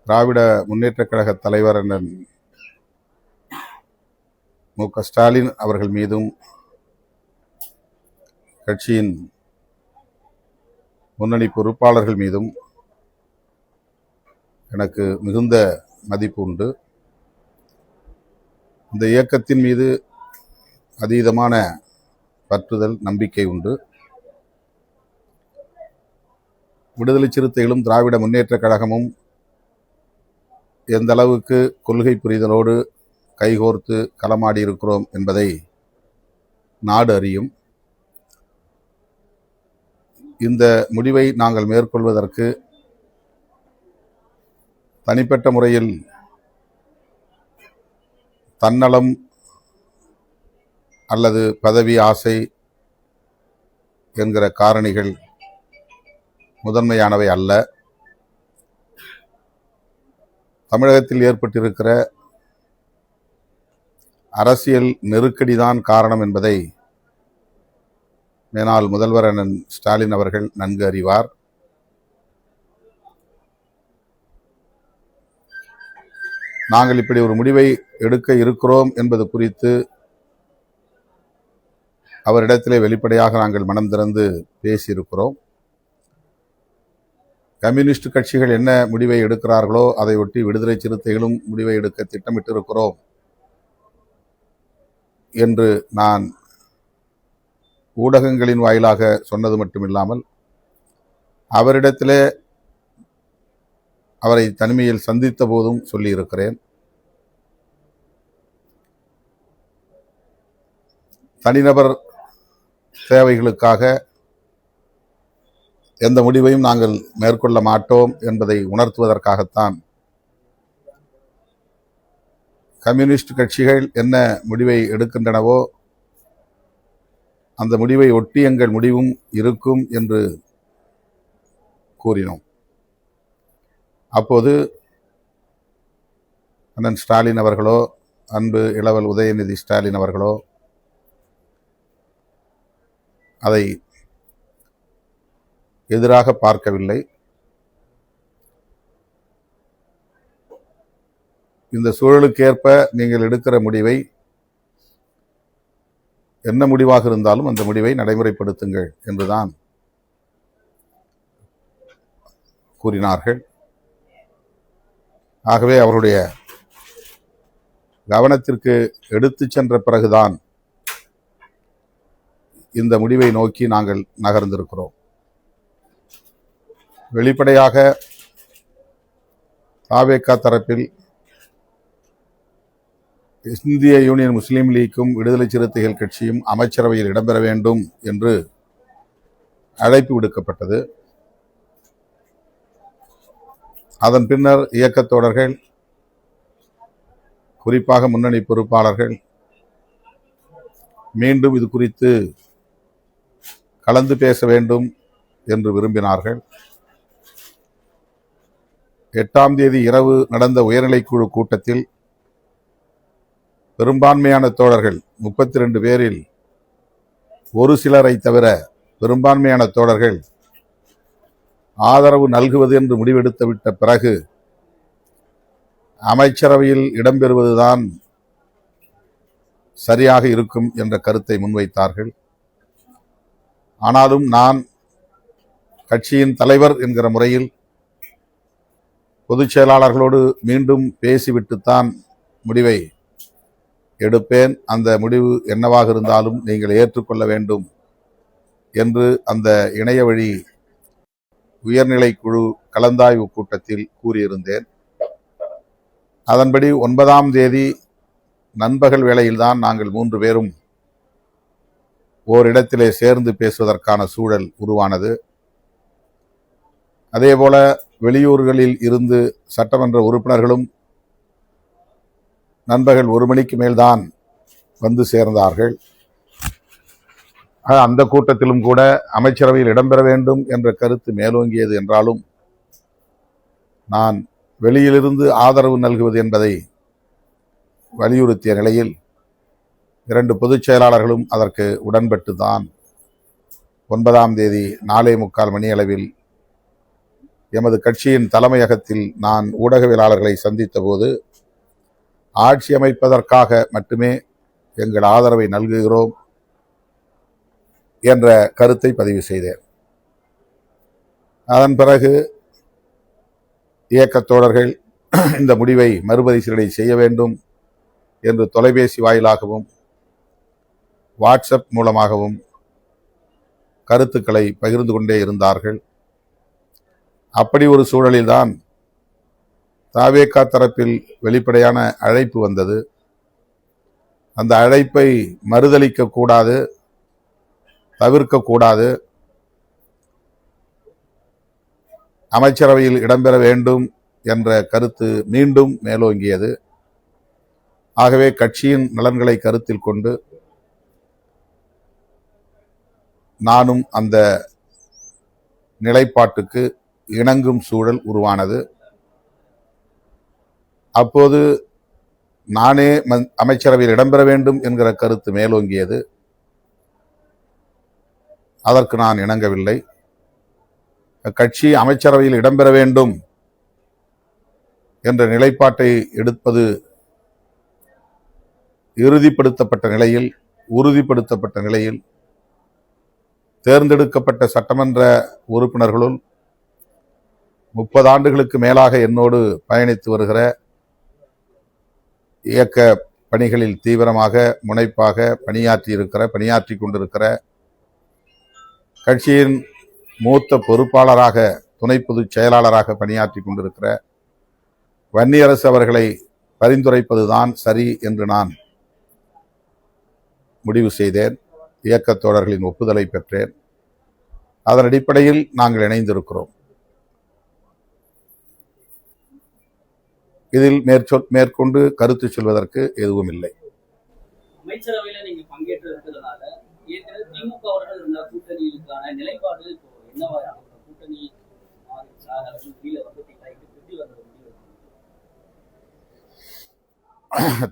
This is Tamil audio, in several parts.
திராவிட முன்னேற்றக் கழக தலைவர் அண்ணன் மு.க. ஸ்டாலின் அவர்கள் மீதும் கட்சியின் முன்னணி பொறுப்பாளர்கள் மீதும் எனக்கு மிகுந்த மதிப்பு உண்டு. இந்த இயக்கத்தின் மீது அதீதமான பற்றுதல், நம்பிக்கை உண்டு. விடுதலை சிறுத்தைகளும் திராவிட முன்னேற்றக் கழகமும் எந்த அளவுக்கு கொள்கை புரிதலோடு கைகோர்த்து களமாடி இருக்கிறோம் என்பதை நாடு அறியும். இந்த முடிவை நாங்கள் மேற்கொள்வதற்கு தனிப்பட்ட முறையில் தன்னலம் அல்லது பதவி ஆசை என்கிற காரணிகள் முதன்மையானவை அல்ல. தமிழகத்தில் ஏற்பட்டிருக்கிற அரசியல் நெருக்கடிதான் காரணம் என்பதை மேனாள் முதல்வர் அண்ணன் ஸ்டாலின் அவர்கள் நன்கு அறிவார். நாங்கள் இப்படி ஒரு முடிவை எடுக்க இருக்கிறோம் என்பது குறித்து அவரிடத்திலே வெளிப்படையாக நாங்கள் மனம் திறந்து பேசியிருக்கிறோம். கம்யூனிஸ்ட் கட்சிகள் என்ன முடிவை எடுக்கிறார்களோ அதை ஒட்டி விடுதலை சிறுத்தைகளும் முடிவை எடுக்க திட்டமிட்டிருக்கிறோம் என்று நான் ஊடகங்களின் வாயிலாக சொன்னது மட்டுமில்லாமல் அவரிடத்திலே அவரை தனிமையில் சந்தித்த போதும் சொல்லியிருக்கிறேன். தனிநபர் தேவைகளுக்காக எந்த முடிவையும் நாங்கள் மேற்கொள்ள மாட்டோம் என்பதை உணர்த்துவதற்காகத்தான் கம்யூனிஸ்ட் கட்சிகள் என்ன முடிவை எடுக்கின்றனவோ அந்த முடிவை ஒட்டி எங்கள் முடிவும் இருக்கும் என்று கூறினோம். அப்போது அண்ணன் ஸ்டாலின் அவர்களோ, அன்பு இளவல் உதயநிதி ஸ்டாலின் அவர்களோ அதை எதிராக பார்க்கவில்லை. இந்த சூழலுக்கேற்ப நீங்கள் எடுக்கிற முடிவை, என்ன முடிவாக இருந்தாலும் அந்த முடிவை நடைமுறைப்படுத்துங்கள் என்றுதான் கூறினார்கள். ஆகவே அவருடைய கவனத்திற்கு எடுத்து சென்ற பிறகுதான் இந்த முடிவை நோக்கி நாங்கள் நகர்ந்திருக்கிறோம். வெளிப்படையாக தாவேகா தரப்பில் இந்திய யூனியன் முஸ்லீம் லீக்கும் விடுதலை சிறுத்தைகள் கட்சியும் அமைச்சரவையில் இடம்பெற வேண்டும் என்று அழைப்பு விடுக்கப்பட்டது. அதன் பின்னர் இயக்கத் தோழர்கள், குறிப்பாக முன்னணி பொறுப்பாளர்கள் மீண்டும் இது குறித்து கலந்து பேச வேண்டும் என்று விரும்பினார்கள். 8ஆம் தேதி இரவு நடந்த உயர்நிலைக்குழு கூட்டத்தில் பெரும்பான்மையான தோழர்கள் 32 பேரில் ஒரு சிலரை தவிர பெரும்பான்மையான தோழர்கள் ஆதரவு நல்குவது என்று முடிவெடுத்து விட்ட பிறகு அமைச்சரவையில் இடம்பெறுவதுதான் சரியாக இருக்கும் என்ற கருத்தை முன்வைத்தார்கள். ஆனாலும் நான் கட்சியின் தலைவர் என்கிற முறையில் பொதுச் செயலாளர்களோடு மீண்டும் பேசிவிட்டுத்தான் முடிவை எடுப்பேன். அந்த முடிவு என்னவாக இருந்தாலும் நீங்கள் ஏற்றுக்கொள்ள வேண்டும் என்று அந்த இணைய வழி உயர்நிலைக்குழு கலந்தாய்வு கூட்டத்தில் கூறியிருந்தேன். அதன்படி 9ஆம் தேதி நண்பகல் வேளையில்தான் நாங்கள் 3 பேரும் ஓரிடத்திலே சேர்ந்து பேசுவதற்கான சூழல் உருவானது. அதேபோல வெளியூர்களில் இருந்து சட்டமன்ற உறுப்பினர்களும் நண்பகல் 1 மணிக்கு மேல்தான் வந்து சேர்ந்தார்கள். அந்த கூட்டத்திலும் கூட அமைச்சரவையில் இடம்பெற வேண்டும் என்ற கருத்து மேலோங்கியது என்றாலும் நான் வெளியிலிருந்து ஆதரவு நல்குவது என்பதை வலியுறுத்திய நிலையில் 2 பொதுச் செயலாளர்களும் அதற்கு உடன்பட்டுதான் 9ஆம் தேதி 4:45 மணி அளவில் எமது கட்சியின் தலைமையகத்தில் நான் ஊடகவியலாளர்களை சந்தித்த போது, ஆட்சி அமைப்பதற்காக மட்டுமே எங்கள் ஆதரவை நல்குகிறோம் என்ற கருத்தை பதிவு செய்தேன். அதன் பிறகு இயக்கத் தோழர்கள் இந்த முடிவை மறுபரிசீலனை செய்ய வேண்டும் என்று தொலைபேசி வாயிலாகவும் வாட்ஸ்அப் மூலமாகவும் கருத்துக்களை பகிர்ந்து கொண்டே இருந்தார்கள். அப்படி ஒரு சூழலில்தான் தவேகா தரப்பில் வெளிப்படையான அழைப்பு வந்தது. அந்த அழைப்பை மறுதலிக்க கூடாது, தவிர்க்கக்கூடாது, அமைச்சரவையில் இடம்பெற வேண்டும் என்ற கருத்து மீண்டும் மேலோங்கியது. ஆகவே கட்சியின் நலன்களை கருத்தில் கொண்டு நானும் அந்த நிலைப்பாட்டுக்கு இணங்கும் சூழல் உருவானது. அப்போது நானே அமைச்சரவையில் இடம்பெற வேண்டும் என்கிற கருத்து மேலோங்கியது. அதற்கு நான் இணங்கவில்லை. கட்சி அமைச்சரவையில் இடம்பெற வேண்டும் என்ற நிலைப்பாட்டை எடுப்பது உறுதிப்படுத்தப்பட்ட நிலையில் தேர்ந்தெடுக்கப்பட்ட சட்டமன்ற உறுப்பினர்களுள் 30 ஆண்டுகளுக்கு மேலாக என்னோடு பயணித்து வருகிற, இயக்க பணிகளில் தீவிரமாக முனைப்பாக பணியாற்றி கொண்டிருக்கிற, கட்சியின் மூத்த பொறுப்பாளராக துணை பொதுச் செயலாளராக பணியாற்றி கொண்டிருக்கிற வன்னியரசு அவர்களை பரிந்துரைப்பதுதான் சரி என்று நான் முடிவு செய்தேன். இயக்கத் தோழர்களின் ஒப்புதலை பெற்றேன். அதன் அடிப்படையில் நாங்கள் இணைந்திருக்கிறோம். இதில் மேற்கொண்டு கருத்து சொல்வதற்கு எதுவும் இல்லை. அமைச்சரவையில் நீங்க பங்கேற்று இருக்கிறதுனால திமுக அவர்கள் இருந்த கூட்டணிக்கான நிலைப்பாடு என்னவா கூட்டணி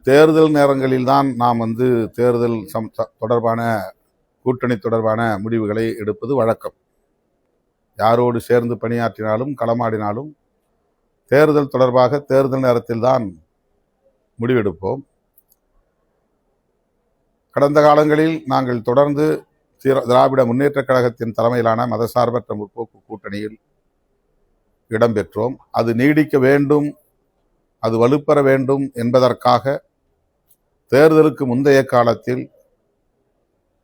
தேர்தல் நேரங்களில் தான் நாம் தேர்தல் தொடர்பான கூட்டணி தொடர்பான முடிவுகளை எடுப்பது வழக்கம். யாரோடு சேர்ந்து பணியாற்றினாலும் களமாடினாலும் தேர்தல் தொடர்பாக தேர்தல் நேரத்தில் தான் முடிவெடுப்போம். கடந்த காலங்களில் நாங்கள் தொடர்ந்து திராவிட முன்னேற்றக் கழகத்தின் தலைமையிலான மதசார்பற்ற முற்போக்கு கூட்டணியில் இடம்பெற்றோம். அது நீடிக்க வேண்டும், அது வலுப்பெற வேண்டும் என்பதற்காக தேர்தலுக்கு முந்தைய காலத்தில்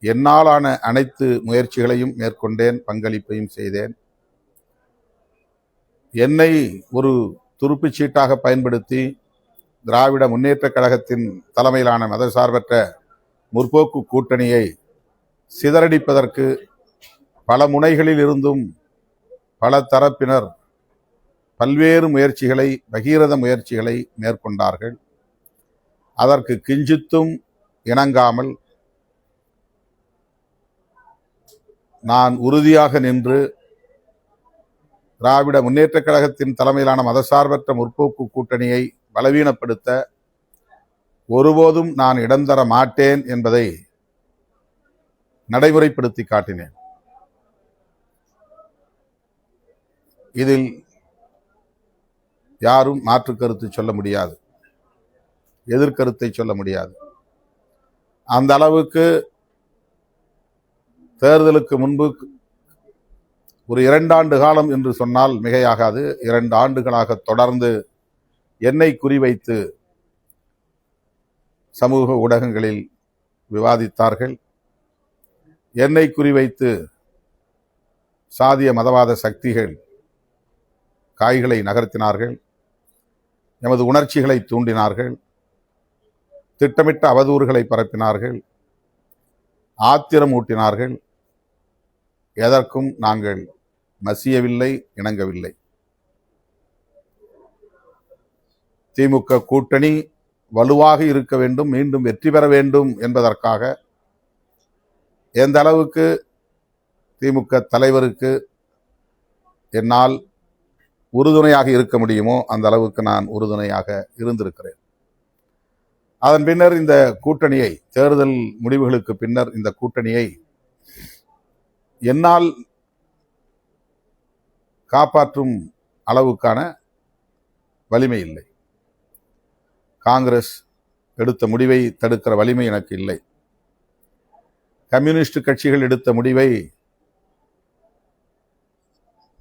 என்னாலான அனைத்து முயற்சிகளையும் மேற்கொண்டேன், பங்களிப்பையும் செய்தேன். என்னை ஒரு துருப்புச் சீட்டாக பயன்படுத்தி திராவிட முன்னேற்றக் கழகத்தின் தலைமையிலான மதசார்பற்ற முற்போக்கு கூட்டணியை சிதறடிப்பதற்கு பல முனைகளில் இருந்தும் பல தரப்பினர் பல்வேறு முயற்சிகளை, பகீரத முயற்சிகளை மேற்கொண்டார்கள். அதற்கு கிஞ்சித்தும் இணங்காமல் நான் உறுதியாக நின்று திராவிட முன்னேற்றக் கழகத்தின் தலைமையிலான மதசார்பற்ற முற்போக்கு கூட்டணியை பலவீனப்படுத்த ஒருபோதும் நான் இடம் தர மாட்டேன் என்பதை நடைமுறைப்படுத்தி காட்டினேன். இதில் யாரும் மாற்று கருத்து சொல்ல முடியாது, எதிர்கருத்தை சொல்ல முடியாது. அந்த அளவுக்கு தேர்தலுக்கு முன்பு ஒரு 2 ஆண்டு காலம் என்று சொன்னால் மிகையாகாது, 2 ஆண்டுகளாக தொடர்ந்து என்னை குறிவைத்து சமூக ஊடகங்களில் விவாதித்தார்கள். என்னை குறிவைத்து சாதிய மதவாத சக்திகள் காய்களை நகர்த்தினார்கள், எமது உணர்ச்சிகளை தூண்டினார்கள், திட்டமிட்ட அவதூறுகளை பரப்பினார்கள், ஆத்திரம் ஊட்டினார்கள். எதற்கும் நாங்கள் மசியவில்லை, இணங்கவில்லை. திமுக கூட்டணி வலுவாக இருக்க வேண்டும், மீண்டும் வெற்றி பெற வேண்டும் என்பதற்காக எந்த அளவுக்கு திமுக தலைவருக்கு என்னால் உறுதுணையாக இருக்க முடியுமோ அந்த அளவுக்கு நான் உறுதுணையாக இருந்திருக்கிறேன். அதன் பின்னர் இந்த கூட்டணியை, தேர்தல் முடிவுகளுக்கு பின்னர் இந்த கூட்டணியை என்னால் காப்பாற்றும் அளவுக்கான வலிமை இல்லை. காங்கிரஸ் எடுத்த முடிவை தடுக்கிற வலிமை எனக்கு இல்லை. கம்யூனிஸ்ட் கட்சிகள் எடுத்த முடிவை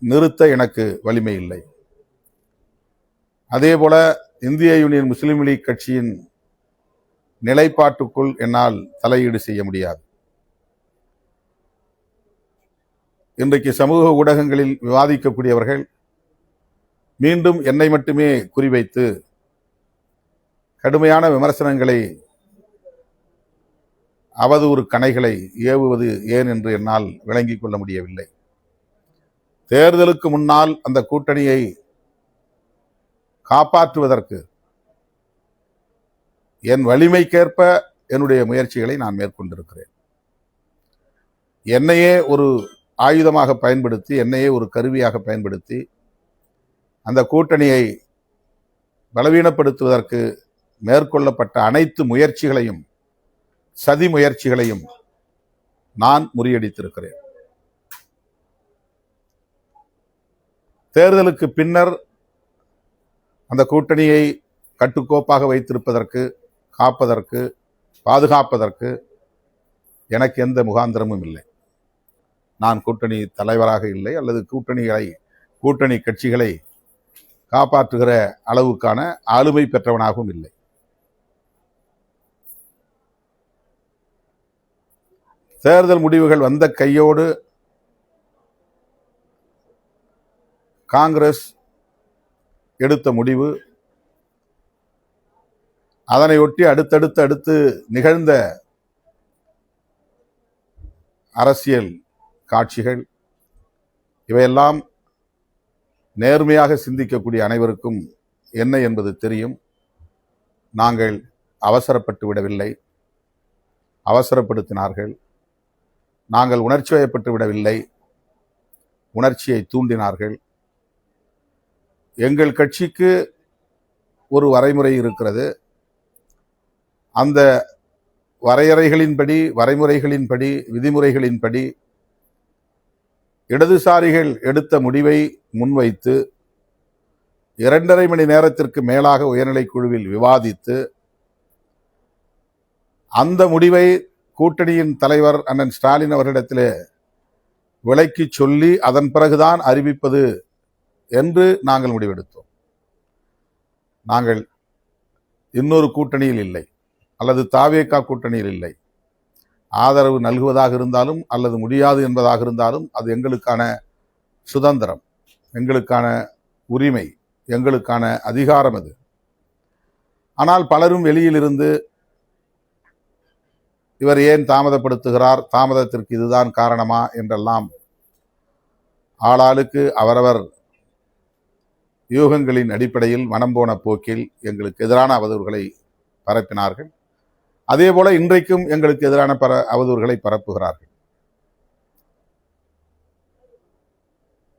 நிறுத்த எனக்கு வலிமை இல்லை. அதேபோல இந்திய யூனியன் முஸ்லீம் லீக் கட்சியின் நிலைப்பாட்டுக்குள் என்னால் தலையீடு செய்ய முடியாது. இன்றைக்கு சமூக ஊடகங்களில் விவாதிக்கக்கூடியவர்கள் மீண்டும் என்னை மட்டுமே குறிவைத்து கடுமையான விமர்சனங்களை, அவதூறு கணைகளை ஏவுவது ஏன் என்று என்னால் விளங்கிக் கொள்ள முடியவில்லை. தேர்தலுக்கு முன்னால் அந்த கூட்டணியை காப்பாற்றுவதற்கு என் வலிமைக்கேற்ப என்னுடைய முயற்சிகளை நான் மேற்கொண்டிருக்கிறேன். என்னையே ஒரு ஆயுதமாக பயன்படுத்தி, என்னையே ஒரு கருவியாக பயன்படுத்தி அந்த கூட்டணியை பலவீனப்படுத்துவதற்கு மேற்கொள்ளப்பட்ட அனைத்து முயற்சிகளையும், சதி முயற்சிகளையும் நான் முறியடித்திருக்கிறேன். தேர்தலுக்கு பின்னர் அந்த கூட்டணியை கட்டுக்கோப்பாக வைத்திருப்பதற்கு, காப்பதற்கு, பாதுகாப்பதற்கு எனக்கு எந்த முகாந்திரமும் இல்லை. நான் கூட்டணி தலைவராக இல்லை, அல்லது கூட்டணி கட்சிகளை காப்பாற்றுகிற அளவுக்கான ஆளுமை பெற்றவனாகவும் இல்லை. தேர்தல் முடிவுகள் வந்த கையோடு காங்கிரஸ் எடுத்த முடிவு, அதனையொட்டி அடுத்து நிகழ்ந்த அரசியல் காட்சிகள், இவையெல்லாம் நேர்மையாக சிந்திக்கக்கூடிய அனைவருக்கும் என்ன என்பது தெரியும். நாங்கள் அவசரப்பட்டு விடவில்லை, அவசரப்படுத்தினார்கள். நாங்கள் உணர்ச்சி வயப்பட்டு விடவில்லை, உணர்ச்சியை தூண்டினார்கள். எங்கள் கட்சிக்கு ஒரு வரைமுறை இருக்கிறது. அந்த வரைமுறைகளின்படி, விதிமுறைகளின்படி இடதுசாரிகள் எடுத்த முடிவை முன்வைத்து 2.5 மணி நேரத்திற்கு மேலாக உயர்நிலைக் குழுவில் விவாதித்து, அந்த முடிவை கூட்டணியின் தலைவர் அண்ணன் ஸ்டாலின் அவர்களிடத்திலே விளக்கி சொல்லி அதன் பிறகுதான் அறிவிப்பது என்று நாங்கள் முடிவெடுத்தோம். நாங்கள் இன்னொரு கூட்டணியில் இல்லை, அல்லது தாவேகா கூட்டணியில் இல்லை. ஆதரவு நல்குவதாக இருந்தாலும் அல்லது முடியாது என்பதாக இருந்தாலும் அது எங்களுக்கான சுதந்திரம், எங்களுக்கான உரிமை, எங்களுக்கான அதிகாரம் அது. ஆனால் பலரும் வெளியிலிருந்து இவர் ஏன் தாமதப்படுத்துகிறார், தாமதத்திற்கு இதுதான் காரணமா என்றெல்லாம் ஆளாளுக்கு அவரவர் யூகங்களின் அடிப்படையில் மனம் போன போக்கில் எங்களுக்கு எதிரான அவதூறுகளை பரப்பினார்கள். அதே போல இன்றைக்கும் எங்களுக்கு எதிரான அவதூறுகளை பரப்புகிறார்கள்.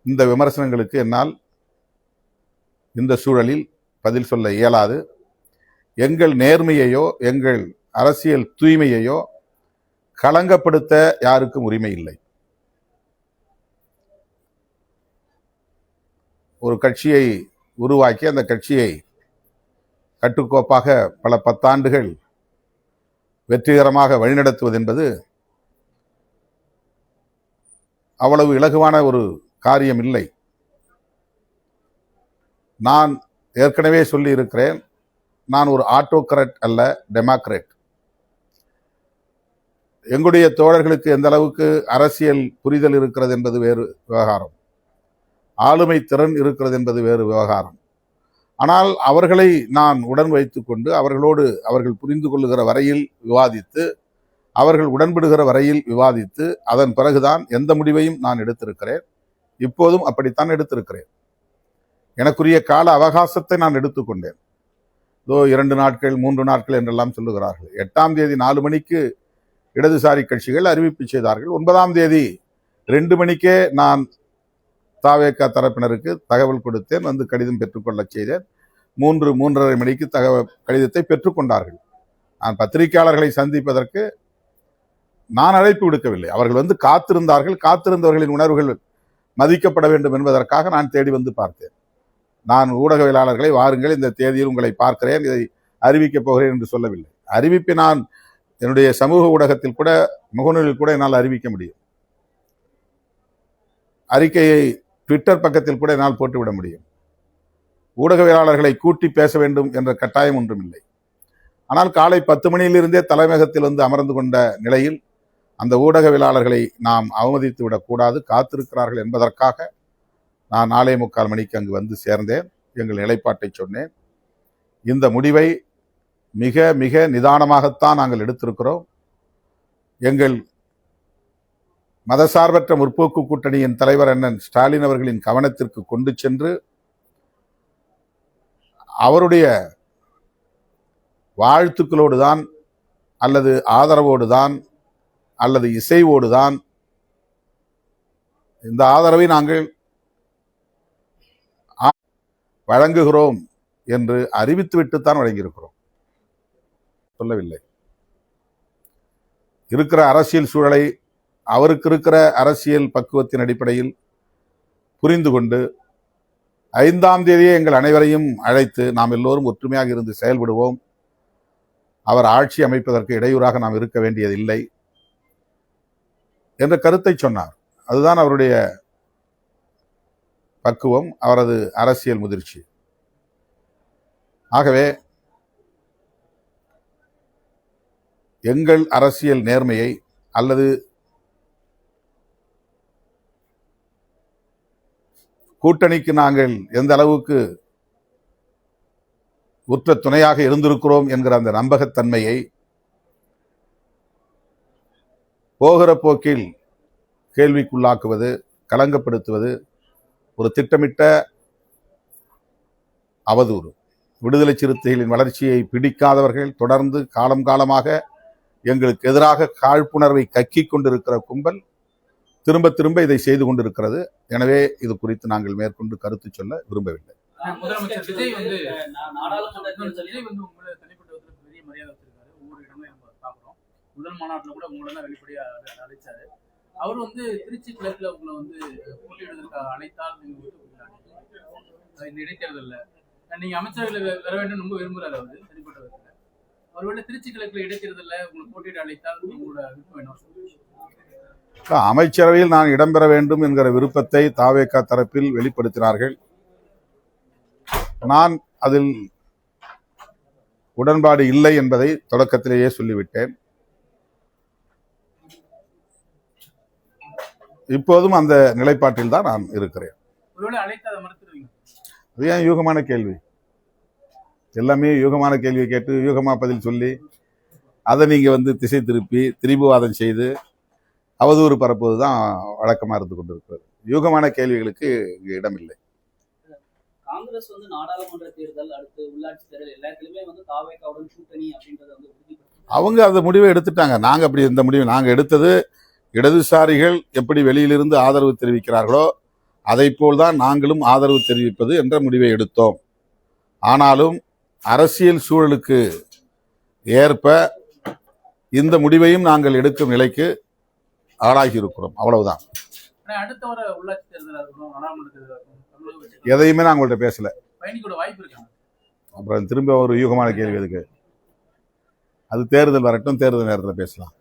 இந்த விமர்சனங்களுக்கு என்னால் இந்த சூழலில் பதில் சொல்ல இயலாது. எங்கள் நேர்மையையோ எங்கள் அரசியல் தூய்மையையோ களங்கப்படுத்த யாருக்கும் உரிமை இல்லை. ஒரு கட்சியை உருவாக்கி அந்த கட்சியை கட்டுக்கோப்பாக பல 10 ஆண்டுகள் வெற்றிகரமாக வழிநடத்துவது என்பது அவ்வளவு இலகுவான ஒரு காரியம் இல்லை. நான் ஏற்கனவே சொல்லி இருக்கிறேன், நான் ஒரு ஆட்டோகிராட் அல்ல, டெமோக்ராட். எங்களுடைய தோழர்களுக்கு எந்த அளவுக்கு அரசியல் புரிதல் இருக்கிறது என்பது வேறு விவகாரம், ஆளுமை திறன் இருக்கிறது என்பது வேறு விவகாரம். ஆனால் அவர்களை நான் உடன் வைத்துக் கொண்டு அவர்களோடு அவர்கள் புரிந்து கொள்ளுகிற வரையில் விவாதித்து, அவர்கள் உடன்படுகிற வரையில் விவாதித்து, அதன் பிறகுதான் எந்த முடிவையும் நான் எடுத்திருக்கிறேன். இப்போதும் அப்படித்தான் எடுத்திருக்கிறேன். எனக்குரிய கால அவகாசத்தை நான் எடுத்துக்கொண்டேன். 2 நாட்கள் 3 நாட்கள் என்றெல்லாம் சொல்லுகிறார்கள். 8ஆம் தேதி 4 மணிக்கு இடதுசாரி கட்சிகள் அறிவிப்பு செய்தார்கள். 9ஆம் தேதி 2 மணிக்கே நான் தாவேகா தரப்பினருக்கு தகவல் கொடுத்தேன், வந்து கடிதம் பெற்றுக்கொள்ள செய்தேன். 3:30 மணிக்கு கடிதத்தை பெற்றுக்கொண்டார்கள். நான் பத்திரிகையாளர்களை சந்திப்பதற்கு நான் அழைப்பு விடுக்கவில்லை, அவர்கள் வந்து காத்திருந்தார்கள். காத்திருந்தவர்களின் உணர்வுகள் மதிக்கப்பட வேண்டும் என்பதற்காக நான் தேடி வந்து பார்த்தேன். நான் ஊடகவியலாளர்களை வாருங்கள், இந்த தேதியில் உங்களை பார்க்கிறேன், இதை அறிவிக்கப் போகிறேன் என்று சொல்லவில்லை. அறிவிப்பை நான் என்னுடைய சமூக ஊடகத்தில் கூட, முகநூலில் கூட என்னால் அறிவிக்க முடியும். அறிக்கையை ட்விட்டர் பக்கத்தில் கூட என்னால் போட்டுவிட முடியும். ஊடகவியலாளர்களை கூட்டி பேச வேண்டும் என்ற கட்டாயம் ஒன்றும் இல்லை. ஆனால் காலை 10 மணியிலிருந்தே தலைமையகத்தில் வந்து அமர்ந்து கொண்ட நிலையில் அந்த ஊடகவியலாளர்களை நாம் அவமதித்து விடக்கூடாது, காத்திருக்கிறார்கள் என்பதற்காக நான் 4:45 மணிக்கு அங்கு வந்து சேர்ந்தேன். எங்கள் நிலைப்பாட்டை சொன்னேன். இந்த முடிவை மிக மிக நிதானமாகத்தான் நாங்கள் எடுத்திருக்கிறோம். எங்கள் மதசார்பற்ற முற்போக்கு கூட்டணியின் தலைவர் அண்ணன் ஸ்டாலின் அவர்களின் கவனத்திற்கு கொண்டு சென்று அவருடைய வாழ்த்துக்களோடு தான் அல்லது ஆதரவோடு தான் அல்லது இசைவோடு தான் இந்த ஆதரவை நாங்கள் வழங்குகிறோம் என்று அறிவித்துவிட்டுத்தான் வழங்கியிருக்கிறோம், சொல்லவில்லை. இருக்கிற அரசியல் சூழலை அவருக்கு இருக்கிற அரசியல் பக்குவத்தின் அடிப்படையில் புரிந்து கொண்டு 5ஆம் தேதியே எங்கள் அனைவரையும் அழைத்து நாம் எல்லோரும் ஒற்றுமையாக இருந்து செயல்படுவோம், அவர் ஆட்சி அமைப்பதற்கு இடையூறாக நாம் இருக்க வேண்டியதில்லை என்ற கருத்தை சொன்னார். அதுதான் அவருடைய பக்குவம், அவரது அரசியல் முதிர்ச்சி. ஆகவே எங்கள் அரசியல் நேர்மையை அல்லது கூட்டணிக்கு நாங்கள் எந்த அளவுக்கு உற்ற துணையாக இருந்திருக்கிறோம் என்கிற அந்த நம்பகத்தன்மையை போகிற போக்கில் கேள்விக்குள்ளாக்குவது, களங்கப்படுத்துவது ஒரு திட்டமிட்ட அவதூறு. விடுதலை சிறுத்தைகளின் வளர்ச்சியை பிடிக்காதவர்கள் தொடர்ந்து காலம் காலமாக எங்களுக்கு எதிராக காழ்ப்புணர்வை கக்கிக் கொண்டிருக்கிற கும்பல் திரும்ப திரும்ப இதை செய்து கொண்டிருக்கிறது. எனவே இது குறித்து நாங்கள் மேற்கொண்டு கருத்து சொல்ல விரும்பவில்லை. முதலமைச்சர் விஜய் வந்து உங்களை தனிப்பட்ட பெரிய மரியாதை வச்சிருக்காரு. ஒவ்வொரு இடமே நம்ம பார்க்குறோம். முதல் மாநாட்டில் கூட உங்களை தான் வெளிப்படையாக அழைச்சாரு. அவர் வந்து திருச்சி கிழக்குல உங்களை வந்து போட்டியிடுவதற்காக அழைத்தால் இந்த இடைத்தேர்தலில் நீங்க அமைச்சர்கள் வர வேண்டும் ரொம்ப விரும்புகிறார். அவர் தனிப்பட்ட விதத்தில் ஒருவேளை திருச்சி கிழக்குல இடைத்தேர்தலில் உங்களை போட்டியிட அழைத்தால் உங்களோட விருப்பம் என்ன? அமைச்சரவையில் நான் இடம்பெற வேண்டும் என்கிற விருப்பத்தை தாவேகா தரப்பில் வெளிப்படுத்தினார்கள். நான் அதில் உடன்பாடு இல்லை என்பதை தொடக்கத்திலேயே சொல்லிவிட்டேன். இப்போதும் அந்த நிலைப்பாட்டில் தான் நான் இருக்கிறேன். அது ஏன் யூகமான கேள்வி? எல்லாமே யூகமான கேள்வியை கேட்டு யூகமா பதில் சொல்லி அதை நீங்க வந்து திசை திருப்பி திரிபுவாதம் செய்து அவதூறு பரப்புவது தான் வழக்கமாக இருந்து கொண்டிருக்கிறது. யூகமான கேள்விகளுக்கு இங்கு இடமில்லை. காங்கிரஸ் வந்து நாடாளுமன்ற தேர்தல், அடுத்து உள்ளாட்சி தேர்தல் எல்லாத்துலயுமே வந்து தாவேகாவுடன் கூட்டணி அப்படின்றத வந்து அவங்க அந்த முடிவை எடுத்துட்டாங்க. நாங்க அப்படி இந்த முடிவை நாங்க எடுத்தது, இடதுசாரிகள் எப்படி வெளியிலிருந்து ஆதரவு தெரிவிக்கிறார்களோ அதை போல்தான் நாங்களும் ஆதரவு தெரிவிப்பது என்ற முடிவை எடுத்தோம். ஆனாலும் அரசியல் சூழலுக்கு ஏற்ப இந்த முடிவையும் நாங்கள் எடுக்கும் நிலைக்கு ஆளாகி இருக்கிறோம், அவ்வளவுதான். எதையுமே நான் உங்கள்கிட்ட பேசல. அப்புறம் திரும்ப ஒரு யூகமான கேள்வி எதுக்கு? அது தேர்தல் வரட்டும், தேர்தல் நேரத்தில் பேசலாம்.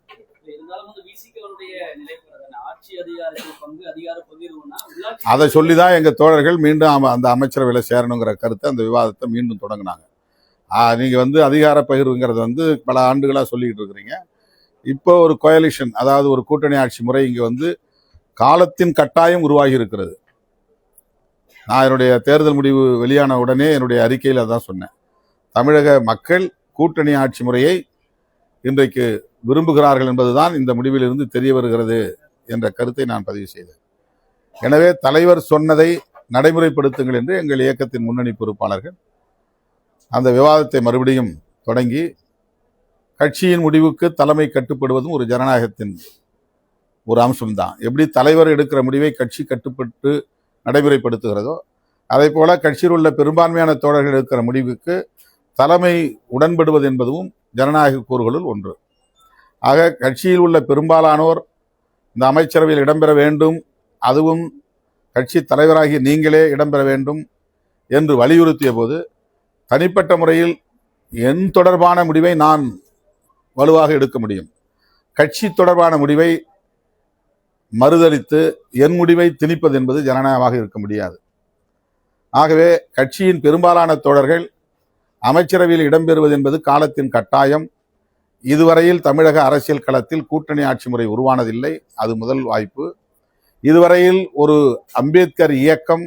அதை சொல்லிதான் எங்க தோழர்கள் மீண்டும் அந்த அமைச்சரவையில் சேரணுங்கிற கருத்தை, அந்த விவாதத்தை மீண்டும் தொடங்கினாங்க. நீங்க வந்து அதிகார பகிர்வுங்கிறது வந்து பல ஆண்டுகளாக சொல்லிக்கிட்டு இருக்கிறீங்க. இப்போ ஒரு கோயலிஷன், அதாவது ஒரு கூட்டணி ஆட்சி முறை இங்கே வந்து காலத்தின் கட்டாயம் உருவாகி இருக்கிறது. நான் என்னுடைய தேர்தல் முடிவு வெளியான உடனே என்னுடைய அறிக்கையில் அதான் சொன்னேன். தமிழக மக்கள் கூட்டணி ஆட்சி முறையை இன்றைக்கு விரும்புகிறார்கள் என்பதுதான் இந்த முடிவிலிருந்து தெரிய வருகிறது என்ற கருத்தை நான் பதிவு செய்தேன். எனவே தலைவர் சொன்னதை நடைமுறைப்படுத்துங்கள் என்று எங்கள் இயக்கத்தின் முன்னணி பொறுப்பாளர்கள் அந்த விவாதத்தை மறுபடியும் தொடங்கி, கட்சியின் முடிவுக்கு தலைமை கட்டுப்படுவதும் ஒரு ஜனநாயகத்தின் ஒரு அம்சம்தான். எப்படி தலைவர் எடுக்கிற முடிவை கட்சி கட்டுப்பட்டு நடைமுறைப்படுத்துகிறதோ அதே போல கட்சியில் உள்ள பெரும்பான்மையான தோழர்கள் எடுக்கிற முடிவுக்கு தலைமை உடன்படுவது என்பதும் ஜனநாயக கூறுகளுள் ஒன்று. ஆக கட்சியில் உள்ள பெரும்பாலானோர் இந்த அமைச்சரவையில் இடம்பெற வேண்டும், அதுவும் கட்சி தலைவராகிய நீங்களே இடம்பெற வேண்டும் என்று வலியுறுத்திய போது தனிப்பட்ட முறையில் என் தொடர்பான முடிவை நான் வலுவாக எடுக்க முடியும். கட்சி தொடர்பான முடிவை மறுதலித்து என் முடிவை திணிப்பது என்பது ஜனநாயகமாக இருக்க முடியாது. ஆகவே கட்சியின் பெரும்பாலான தோழர்கள் அமைச்சரவையில் இடம்பெறுவது என்பது காலத்தின் கட்டாயம். இதுவரையில் தமிழக அரசியல் களத்தில் கூட்டணி ஆட்சி முறை உருவானதில்லை. அது முதல் வாய்ப்பு. இதுவரையில் ஒரு அம்பேத்கர் இயக்கம்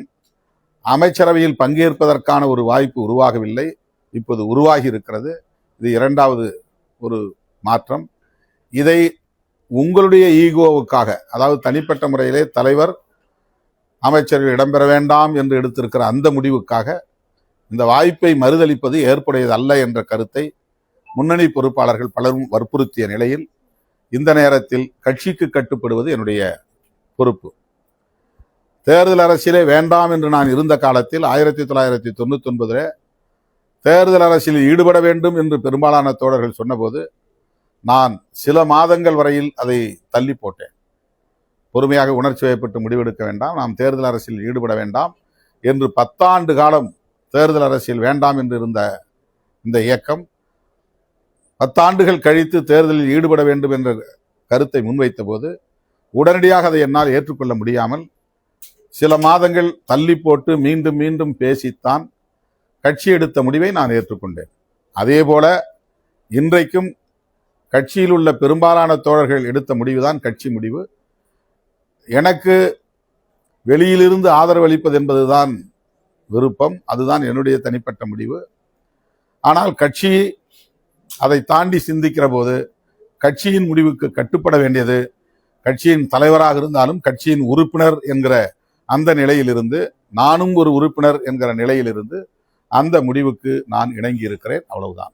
அமைச்சரவையில் பங்கேற்பதற்கான ஒரு வாய்ப்பு உருவாகவில்லை. இப்போது உருவாகி இருக்கிறது. இது இரண்டாவது ஒரு மாற்றம். இதை உங்களுடைய ஈகோவுக்காக, அதாவது தனிப்பட்ட முறையிலே தலைவர் அமைச்சர்கள் இடம்பெற வேண்டாம் என்று எடுத்திருக்கிற அந்த முடிவுக்காக இந்த வாய்ப்பை மறுதளிப்பது ஏற்புடையது அல்ல என்ற கருத்தை முன்னணி பொறுப்பாளர்கள் பலரும் வற்புறுத்திய நிலையில் இந்த நேரத்தில் கட்சிக்கு கட்டுப்படுவது என்னுடைய பொறுப்பு. தேர்தல் அரசியலே வேண்டாம் என்று நான் இருந்த காலத்தில் 1999 தேர்தல் அரசியலில் ஈடுபட வேண்டும் என்று பெரும்பாலான தோழர்கள் சொன்னபோது நான் சில மாதங்கள் வரையில் அதை தள்ளி போட்டேன். பொறுமையாக உணர்ச்சி வயப்பட்டு முடிவெடுக்க வேண்டாம், நாம் தேர்தல் அரசியலில் ஈடுபட வேண்டாம் என்று 10 ஆண்டு காலம் தேர்தல் அரசியல் வேண்டாம் என்று இருந்த இந்த இயக்கம் 10 ஆண்டுகள் கழித்து தேர்தலில் ஈடுபட வேண்டும் என்ற கருத்தை முன்வைத்த போது உடனடியாக அதை என்னால் ஏற்றுக்கொள்ள முடியாமல் சில மாதங்கள் தள்ளி போட்டு மீண்டும் மீண்டும் பேசித்தான் கட்சி எடுத்த முடிவை நான் ஏற்றுக்கொண்டேன். அதே போல இன்றைக்கும் கட்சியில் உள்ள பெரும்பாலான தோழர்கள் எடுத்த முடிவுதான் கட்சி முடிவு. எனக்கு வெளியிலிருந்து ஆதரவு அளிப்பது என்பதுதான் விருப்பம், அதுதான் என்னுடைய தனிப்பட்ட முடிவு. ஆனால் கட்சி அதை தாண்டி சிந்திக்கிற போது கட்சியின் முடிவுக்கு கட்டுப்பட வேண்டியது கட்சியின் தலைவராக இருந்தாலும் கட்சியின் உறுப்பினர் என்கிற அந்த நிலையிலிருந்து, நானும் ஒரு உறுப்பினர் என்கிற நிலையிலிருந்து அந்த முடிவுக்கு நான் இணங்கி இருக்கிறேன். அவ்வளவுதான்.